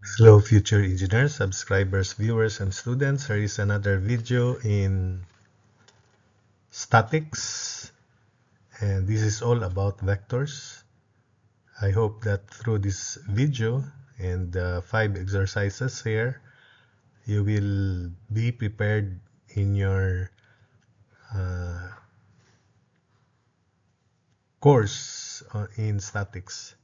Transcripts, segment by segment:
Hello future engineers, subscribers, viewers, and students. Here is another video in statics, and this is all about vectors. I hope that through this video and the 5 exercises here, you will be prepared in your uh, course in statics.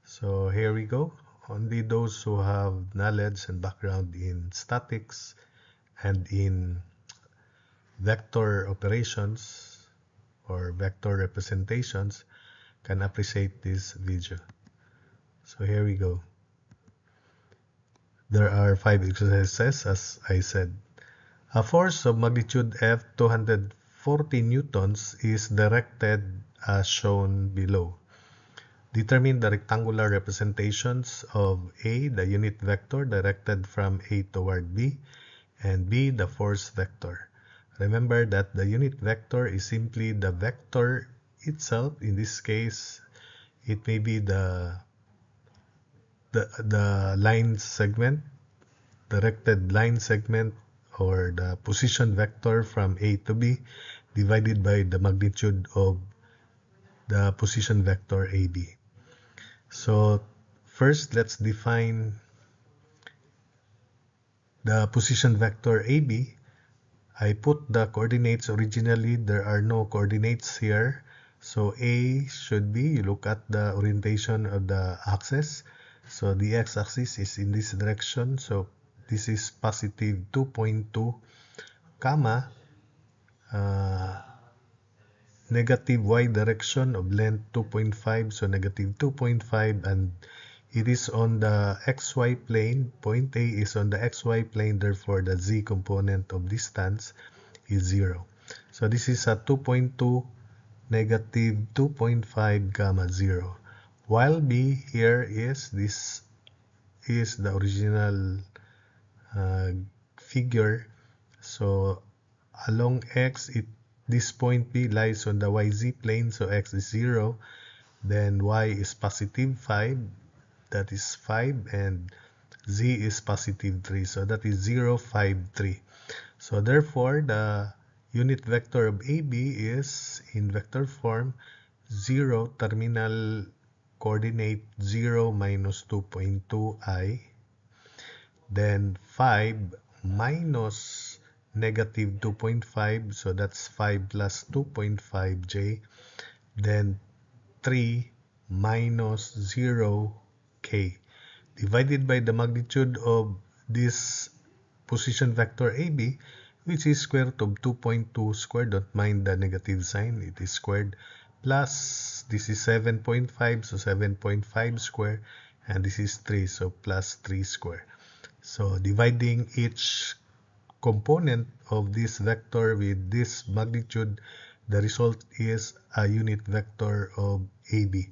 So here we go. Only those who have knowledge and background in statics and in vector operations or vector representations can appreciate this video. So here we go. There are 5 exercises as I said. A force of magnitude F 240 newtons is directed as shown below. Determine the rectangular representations of A, the unit vector directed from A toward B, and B, the force vector. Remember that the unit vector is simply the vector itself. In this case, it may be the line segment, directed line segment, or the position vector from A to B divided by the magnitude of the position vector AB. So first, let's define the position vector AB. I put the coordinates originally. There are no coordinates here. So A should be, you look at the orientation of the axis. So the x-axis is in this direction. So this is positive 2.2, comma, uh, negative y direction of length 2.5. So negative 2.5, and it is on the xy plane. Point A is on the xy plane. Therefore, the z component of distance is 0. So this is a 2.2 negative 2.5 gamma 0. While B here is, this is the original uh, figure. So along x, this point B lies on the yz plane. So x is 0. Then y is positive 5. That is 5. And z is positive 3. So that is 0, 5, 3. So therefore, the unit vector of AB is in vector form 0 terminal coordinate 0 minus 2.2i, then 5 minus negative 2.5, so that's 5 plus 2.5j, then 3 minus 0k divided by the magnitude of this position vector AB, which is square root of 2.2 squared. Don't mind the negative sign, it is squared, plus this is 7.5, so 7.5 square, and this is 3, so plus 3 square. So dividing each component of this vector with this magnitude, the result is a unit vector of AB,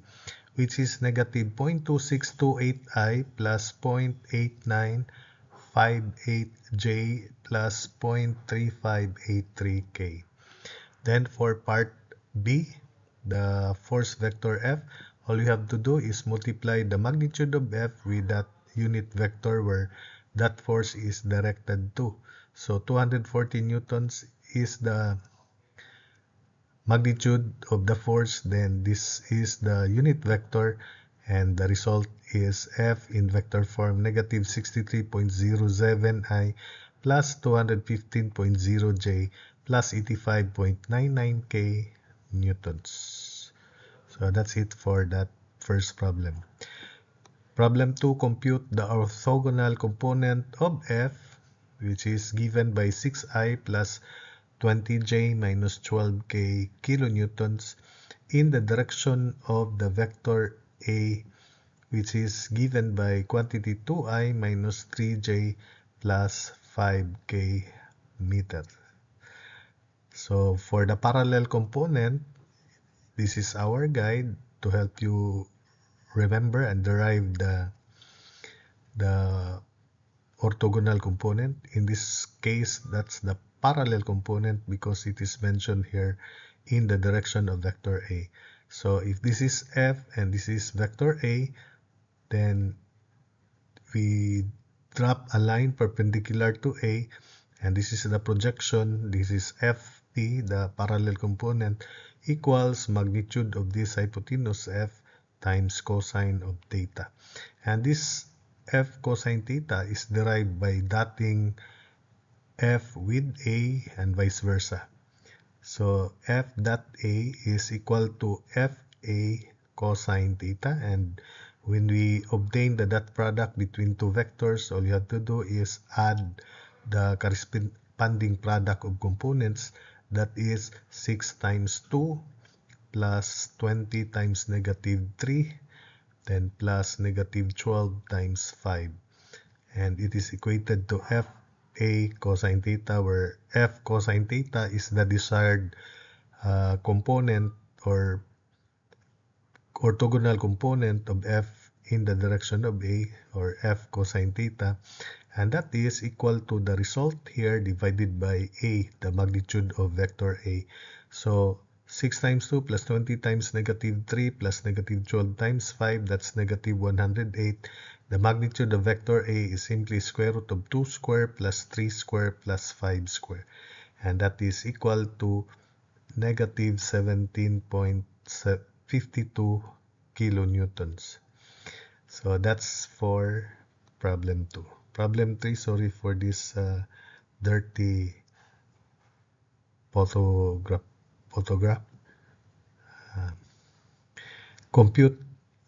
which is negative 0.2628i plus 0.8958j plus 0.3583k. Then for part B, the force vector F, all you have to do is multiply the magnitude of F with that unit vector where that force is directed to. So 240 newtons is the magnitude of the force, then this is the unit vector, and the result is F in vector form negative 63.07i plus 215.0j plus 85.99k newtons. So that's it for that first problem. Problem 2, compute the orthogonal component of F, which is given by 6i plus 20j minus 12k kilonewtons in the direction of the vector A, which is given by quantity 2i minus 3j plus 5k meter. So for the parallel component, this is our guide to help you remember and derive the orthogonal component. In this case, that's the parallel component because it is mentioned here in the direction of vector A. So if this is F and this is vector A, then we drop a line perpendicular to A, and this is the projection. This is FP, the parallel component, equals magnitude of this hypotenuse F times cosine of theta. And this F cosine theta is derived by dotting F with A and vice versa. So F dot A is equal to FA cosine theta, and when we obtain the dot product between two vectors, all you have to do is add the corresponding product of components, that is 6 times 2 plus 20 times negative 3, then plus negative 12 times 5. And it is equated to FA cosine theta, where F cosine theta is the desired component or orthogonal component of F in the direction of A, or F cosine theta, and that is equal to the result here divided by A, the magnitude of vector A. So 6 times 2 plus 20 times negative 3 plus negative 12 times 5, that's negative 108. The magnitude of vector A is simply square root of 2 square plus 3 square plus 5 square, and that is equal to negative 17.52 kilonewtons. So that's for problem 2. Problem 3, sorry for this dirty photograph. Compute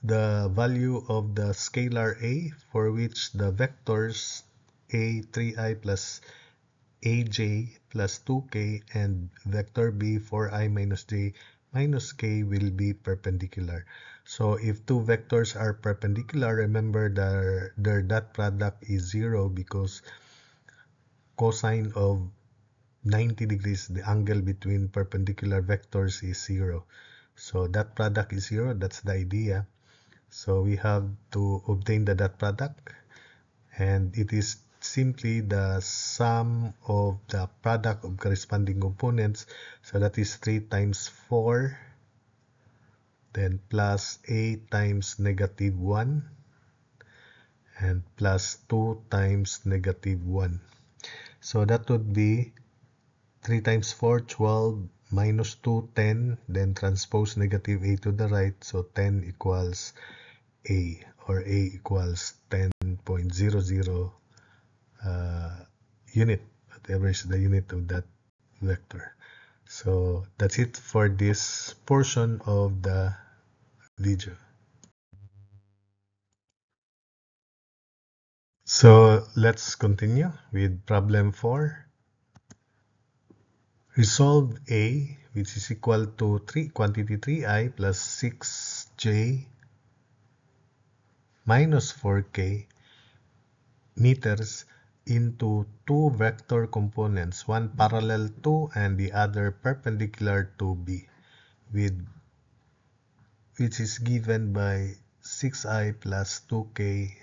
the value of the scalar A for which the vectors A 3i plus aj plus 2k and vector b 4i minus j minus k will be perpendicular. So if two vectors are perpendicular, remember their dot product is 0 because cosine of 90 degrees, the angle between perpendicular vectors is 0. So dot product is 0, that's the idea. So we have to obtain the dot product, and it is simply the sum of the product of corresponding components. So that is 3 times 4, then plus 8 times negative 1, and plus 2 times negative 1. So that would be 3 times 4, 12, minus 2, 10, then transpose negative a to the right, so 10 equals a, or a equals 10.00 unit, whatever is the unit of that vector. So that's it for this portion of the video. So let's continue with problem 4. Resolve A, which is equal to quantity 3i plus 6j minus 4k meters into two vector components, one parallel to and the other perpendicular to B, which is given by 6i plus 2k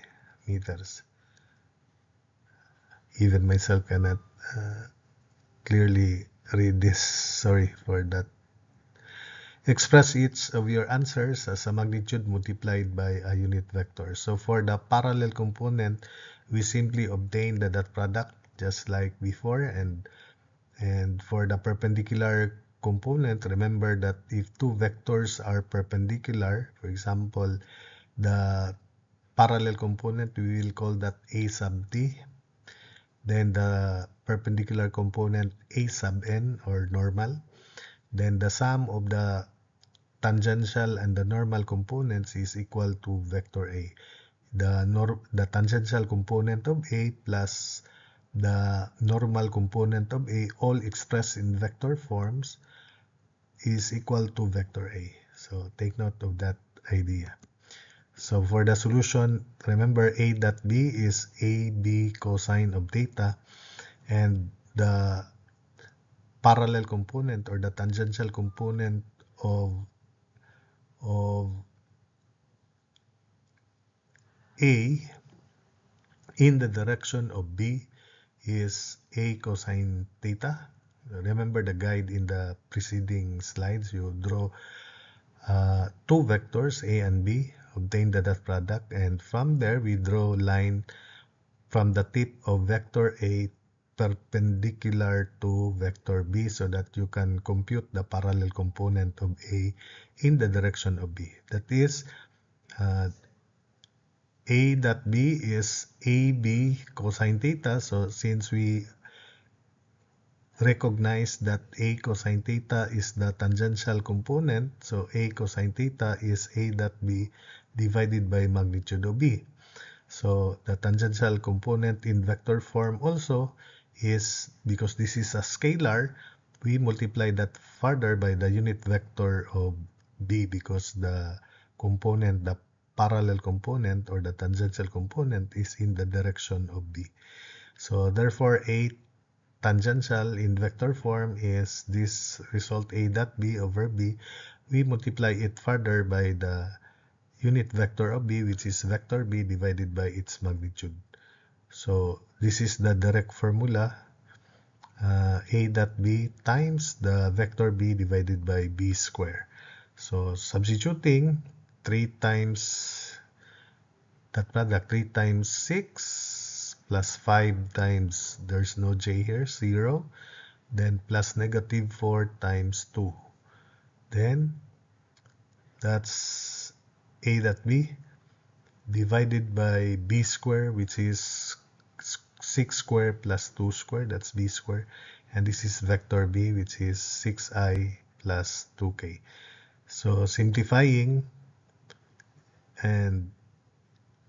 meters. Even myself cannot clearly read this. Sorry for that. Express each of your answers as a magnitude multiplied by a unit vector. So for the parallel component, we simply obtain the dot product just like before, and for the perpendicular component, remember that if two vectors are perpendicular, for example, the parallel component, we will call that A sub t. Then the perpendicular component A sub n, or normal. Then the sum of the tangential and the normal components is equal to vector A. The tangential component of A plus the normal component of A, all expressed in vector forms, is equal to vector A. So take note of that idea. So for the solution, remember A dot B is AB cosine of theta, and the parallel component or the tangential component of A in the direction of B is A cosine theta. Remember the guide in the preceding slides, you draw two vectors A and B obtain the dot product, and from there we draw line from the tip of vector A perpendicular to vector B so that you can compute the parallel component of A in the direction of B. That is, A dot B is AB cosine theta. So since we recognize that A cosine theta is the tangential component, so A cosine theta is A dot B divided by magnitude of B. So the tangential component in vector form also is, because this is a scalar, we multiply that further by the unit vector of B, because the component, the parallel component or the tangential component is in the direction of B. So therefore A tangential in vector form is this result A dot B over B. We multiply it further by the unit vector of B, which is vector B divided by its magnitude. So this is the direct formula, A dot B times the vector B divided by B square. So substituting 3 times that product, 3 times 6 plus 5 times, there's no J here, 0, then plus negative 4 times 2. Then that's A dot B divided by B square, which is 6 square plus 2 square, that's B square. And this is vector B, which is 6i plus 2k. So simplifying, and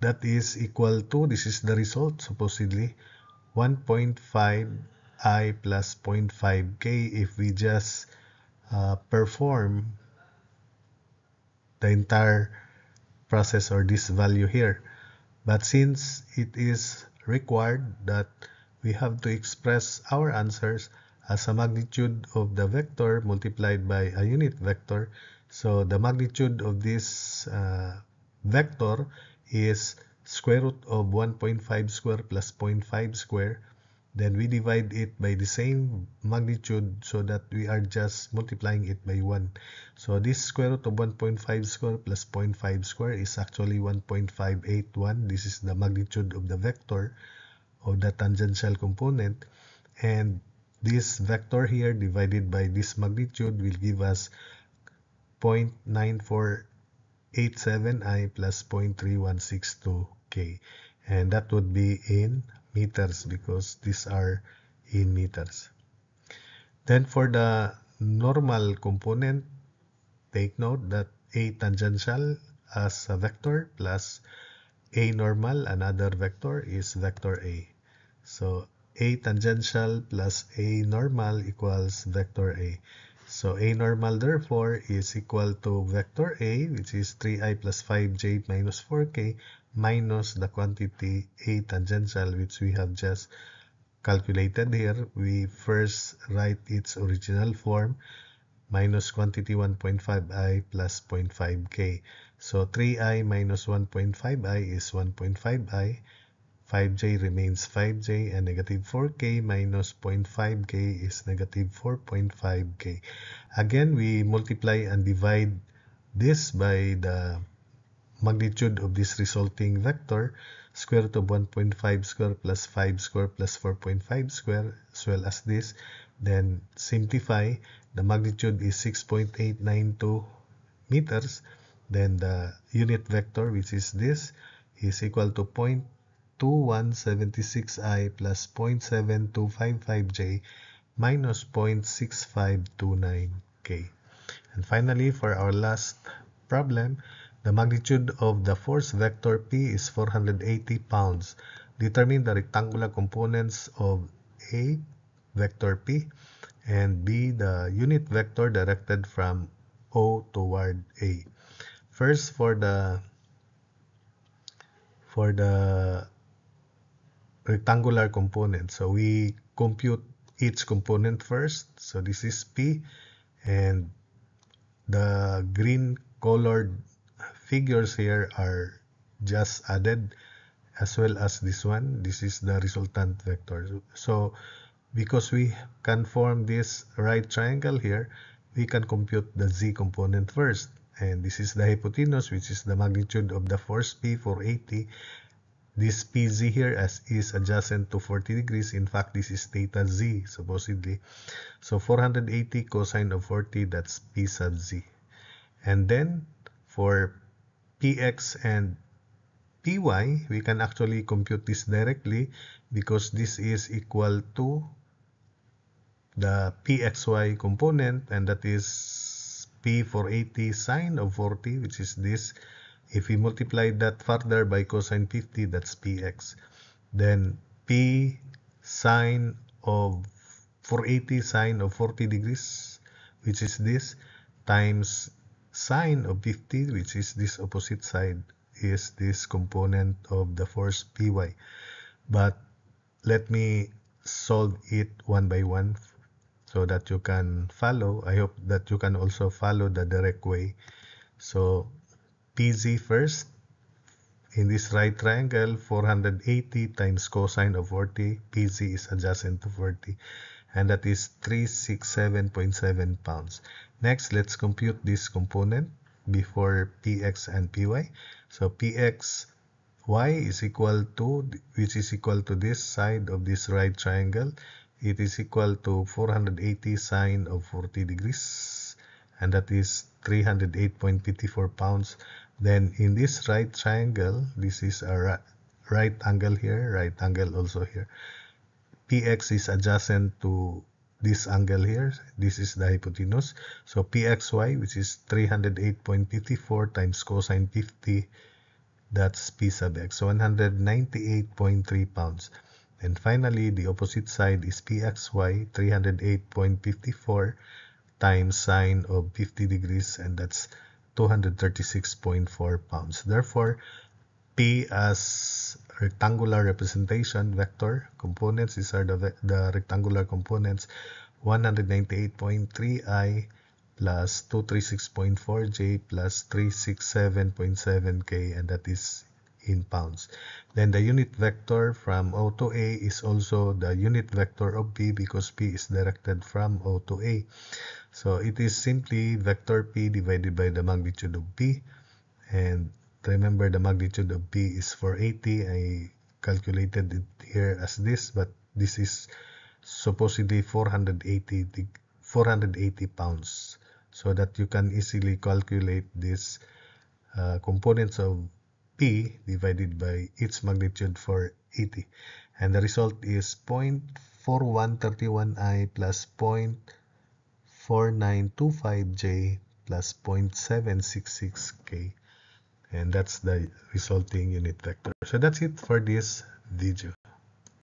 that is equal to, this is the result supposedly, 1.5i plus 0.5k if we just perform the entire process or this value here. But since it is required that we have to express our answers as a magnitude of the vector multiplied by a unit vector, so the magnitude of this vector is square root of 1.5 square plus 0.5 square. Then we divide it by the same magnitude so that we are just multiplying it by 1. So this square root of 1.5 square plus 0.5 square is actually 1.581. This is the magnitude of the vector of the tangential component. And this vector here divided by this magnitude will give us 0.9487i plus 0.3162k. And that would be in meters because these are in meters. Then for the normal component, take note that A tangential as a vector plus A normal, another vector, is vector A. So A tangential plus A normal equals vector A. So A normal therefore is equal to vector A, which is 3i plus 5j minus 4k, minus the quantity A tangential, which we have just calculated here. We first write its original form, minus quantity 1.5i plus 0.5k. So 3i minus 1.5i is 1.5i, 5j remains 5j, and negative 4k minus 0.5k is negative 4.5k. Again, we multiply and divide this by the magnitude of this resulting vector, square root of 1.5 square plus 5 square plus 4.5 square, as well as this. Then simplify, the magnitude is 6.892 meters. Then the unit vector, which is this, is equal to 0.2176i plus 0.7255j minus 0.6529k. And finally, for our last problem, the magnitude of the force vector P is 480 pounds. Determine the rectangular components of A, vector P, and B, the unit vector directed from O toward A. First, for the rectangular component, so we compute each component first. So this is P, and the green colored figures here are just added, as well as this one. This is the resultant vector. So because we can form this right triangle here, we can compute the z component first. and this is the hypotenuse, which is the magnitude of the force P for 80. This PZ here is adjacent to 40 degrees. In fact, this is theta Z, supposedly. So 480 cosine of 40, that's P sub Z. And then for PX and PY, we can actually compute this directly because this is equal to the PXY component, and that is P for 80 sine of 40, which is this. If we multiply that further by cosine 50, that's Px. Then P sine of 480 sine of 40 degrees, which is this, times sine of 50, which is this opposite side, is this component of the force Py. But let me solve it one by one so that you can follow. I hope that you can also follow the direct way. So PZ first, in this right triangle, 480 times cosine of 40, PZ is adjacent to 40, and that is 367.7 pounds. Next, let's compute this component before PX and PY. So PXY is equal to, which is equal to this side of this right triangle, it is equal to 480 sine of 40 degrees, and that is 308.54 pounds. Then in this right triangle, this is a right angle here, right angle also here. PX is adjacent to this angle here. This is the hypotenuse. So PXY, which is 308.54 times cosine 50, that's P sub X, so 198.3 pounds. And finally, the opposite side is PXY, 308.54 times sine of 50 degrees, and that's 236.4 pounds. Therefore, P as rectangular representation vector components, these are the rectangular components, 198.3I plus 236.4J plus 367.7K, and that is in pounds. Then the unit vector from O to A is also the unit vector of P because P is directed from O to A. So it is simply vector P divided by the magnitude of P. And remember, the magnitude of P is 480. I calculated it here as this, but this is supposedly 480 pounds, so that you can easily calculate this components of P divided by its magnitude for 80. And the result is 0.4131I plus 0.4925J plus 0.766K. And that's the resulting unit vector. So that's it for this video.